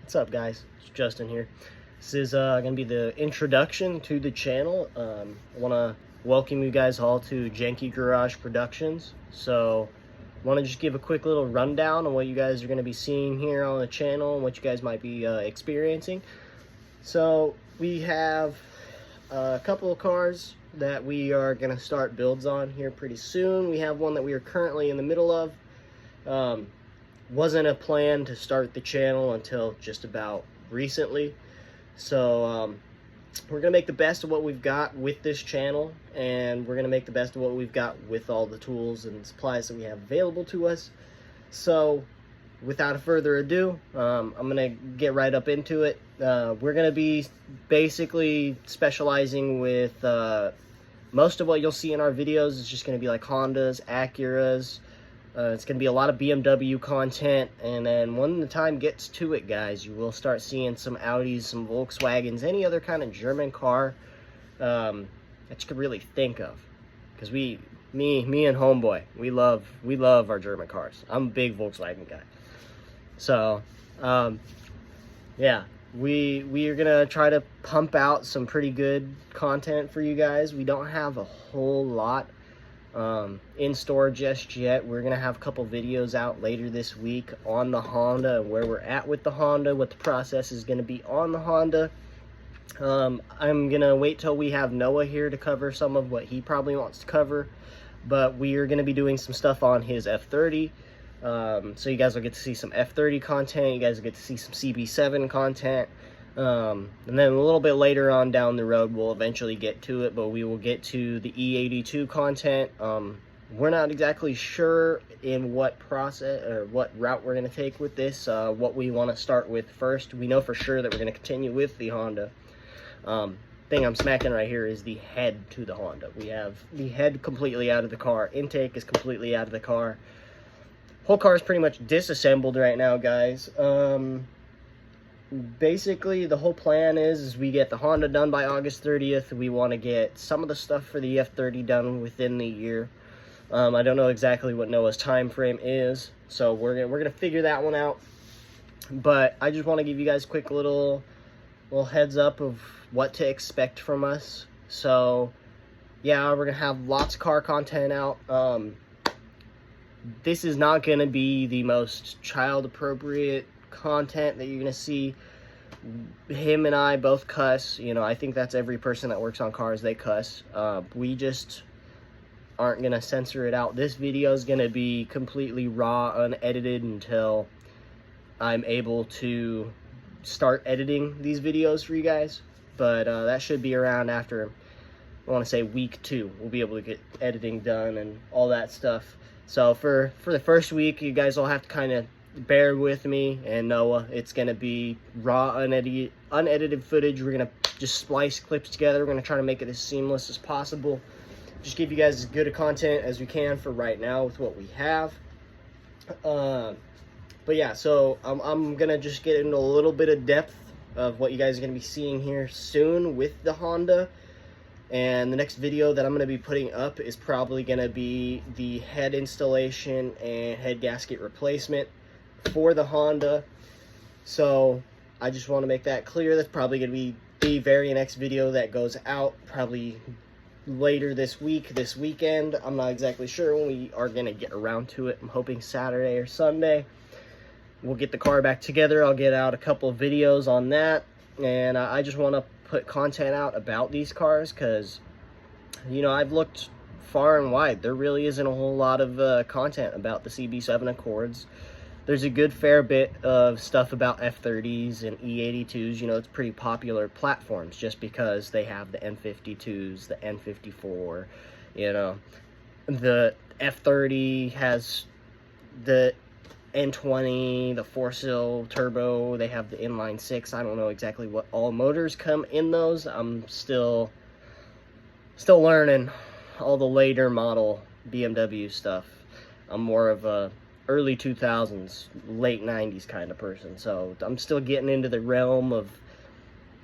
What's up, guys? It's Justin here. This is going to be the introduction to the channel. I want to welcome you guys all to Janky Garage Productions. So I want to just give a quick little rundown on what you guys are going to be seeing here on the channel and what you guys might be experiencing. So we have a couple of cars that we are going to start builds on here pretty soon. We have one that we are currently in the middle of. Wasn't a plan to start the channel until just about recently. So we're gonna make the best of what we've got with this channel, and we're gonna make the best of what we've got with all the tools and supplies that we have available to us. So without further ado, I'm gonna get right up into it. We're gonna be basically specializing with most of what you'll see in our videos is just gonna be like Hondas, Acuras. It's going to be a lot of BMW content, and then when the time gets to it, guys, you will start seeing some Audis, some Volkswagens, any other kind of German car that you could really think of. Because me and Homeboy, we love our German cars. I'm a big Volkswagen guy. So, yeah, we are going to try to pump out some pretty good content for you guys. We don't have a whole lot in store just yet. We're gonna have a couple videos out later this week on the Honda and where we're at with the Honda, what the process is gonna be on the Honda. I'm gonna wait till we have Noah here to cover some of what he probably wants to cover, but we are gonna be doing some stuff on his F30. So you guys will get to see some F30 content, you guys will get to see some CB7 content. And then a little bit later on down the road, we'll eventually get to it, but we will get to the E82 content. We're not exactly sure in what process or what route we're going to take with this, what we want to start with first. We know for sure that we're going to continue with the Honda. Thing I'm smacking right here is the head to the Honda. We have the head completely out of the car. Intake is completely out of the car. Whole car is pretty much disassembled right now, guys. Basically, the whole plan is we get the Honda done by August 30th. We want to get some of the stuff for the F30 done within the year. I don't know exactly what Noah's time frame is, so we're gonna figure that one out. But I just want to give you guys a quick little heads up of what to expect from us. So yeah, we're gonna have lots of car content out. This is not gonna be the most child appropriate content that you're gonna see. Him and I both cuss, you know. I think that's every person that works on cars, they cuss. We just aren't gonna censor it out. This video is gonna be completely raw, unedited until I'm able to start editing these videos for you guys. But that should be around after, I want to say week 2. We'll be able to get editing done and all that stuff. So for the first week, you guys will have to kind of bear with me and Noah. It's gonna be raw, unedited footage. We're gonna just splice clips together. We're gonna try to make it as seamless as possible. Just give you guys as good a content as we can for right now with what we have. But yeah, so I'm gonna just get into a little bit of depth of what you guys are gonna be seeing here soon with the Honda. And the next video that I'm going to be putting up is probably going to be the head installation and head gasket replacement for the Honda. So I just want to make that clear. That's probably going to be the very next video that goes out, probably later this week, this weekend. I'm not exactly sure when we are going to get around to it. I'm hoping Saturday or Sunday. We'll get the car back together. I'll get out a couple of videos on that. And I just want to put content out about these cars because, you know, I've looked far and wide. There really isn't a whole lot of content about the CB7 Accords. There's a good fair bit of stuff about F30s and E82s. You know, it's pretty popular platforms just because they have the N52s, the N54, you know. The F30 has the N20, the 4-cylinder turbo. They have the inline 6. I don't know exactly what all motors come in those. I'm still learning all the later model BMW stuff. I'm more of a early 2000s, late 90s kind of person, so I'm still getting into the realm of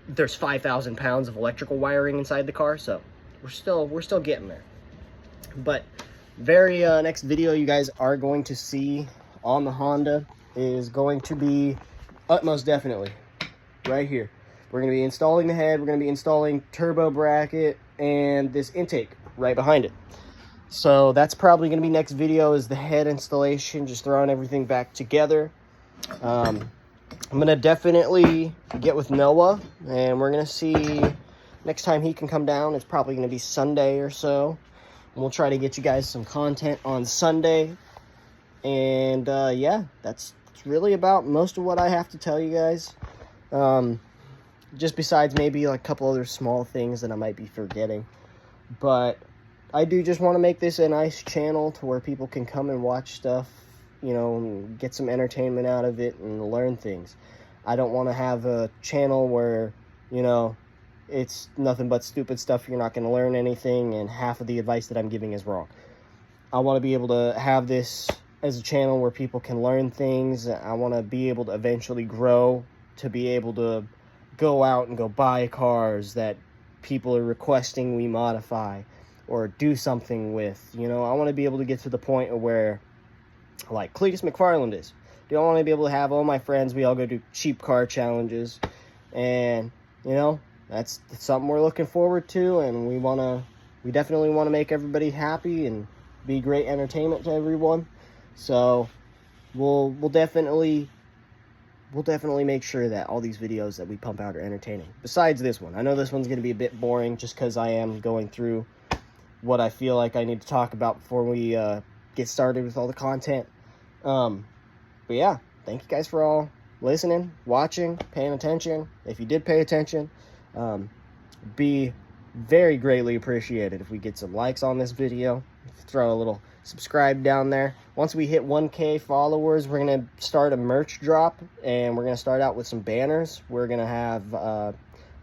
there's 5,000 pounds of electrical wiring inside the car, so we're still getting there. But very next video you guys are going to see on the Honda is going to be Utmost definitely. Right here. We're going to be installing the head. We're going to be installing turbo bracket and this intake right behind it. So that's probably going to be next video, is the head installation, just throwing everything back together. I'm going to definitely get with Noah, and we're going to see next time he can come down. It's probably going to be Sunday or so. And we'll try to get you guys some content on Sunday. And yeah, that's really about most of what I have to tell you guys. Just besides maybe like a couple other small things that I might be forgetting. But I do just want to make this a nice channel to where people can come and watch stuff, you know, and get some entertainment out of it and learn things. I don't want to have a channel where, you know, it's nothing but stupid stuff. You're not going to learn anything, and half of the advice that I'm giving is wrong. I want to be able to have this as a channel where people can learn things. I want to be able to eventually grow to be able to go out and go buy cars that people are requesting we modify or do something with. You know, I want to be able to get to the point where, like Cletus McFarland is. I want to be able to have all my friends, we all go do cheap car challenges, and, you know, that's something we're looking forward to, and we definitely want to make everybody happy and be great entertainment to everyone. So we'll definitely make sure that all these videos that we pump out are entertaining. Besides this one. I know this one's going to be a bit boring just because I am going through what I feel like I need to talk about before we get started with all the content. But yeah, thank you guys for all listening, watching, paying attention. If you did pay attention, be very greatly appreciated if we get some likes on this video. Throw a little subscribe down there. Once we hit 1K followers, we're going to start a merch drop, and we're going to start out with some banners. We're going to have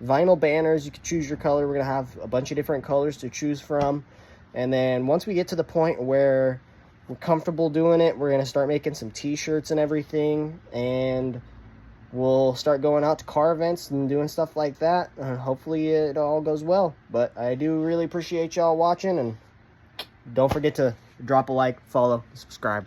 vinyl banners. You can choose your color. We're going to have a bunch of different colors to choose from. And then once we get to the point where we're comfortable doing it, we're going to start making some t-shirts and everything, and we'll start going out to car events and doing stuff like that, and hopefully it all goes well. But I do really appreciate y'all watching, and don't forget to drop a like, follow, subscribe.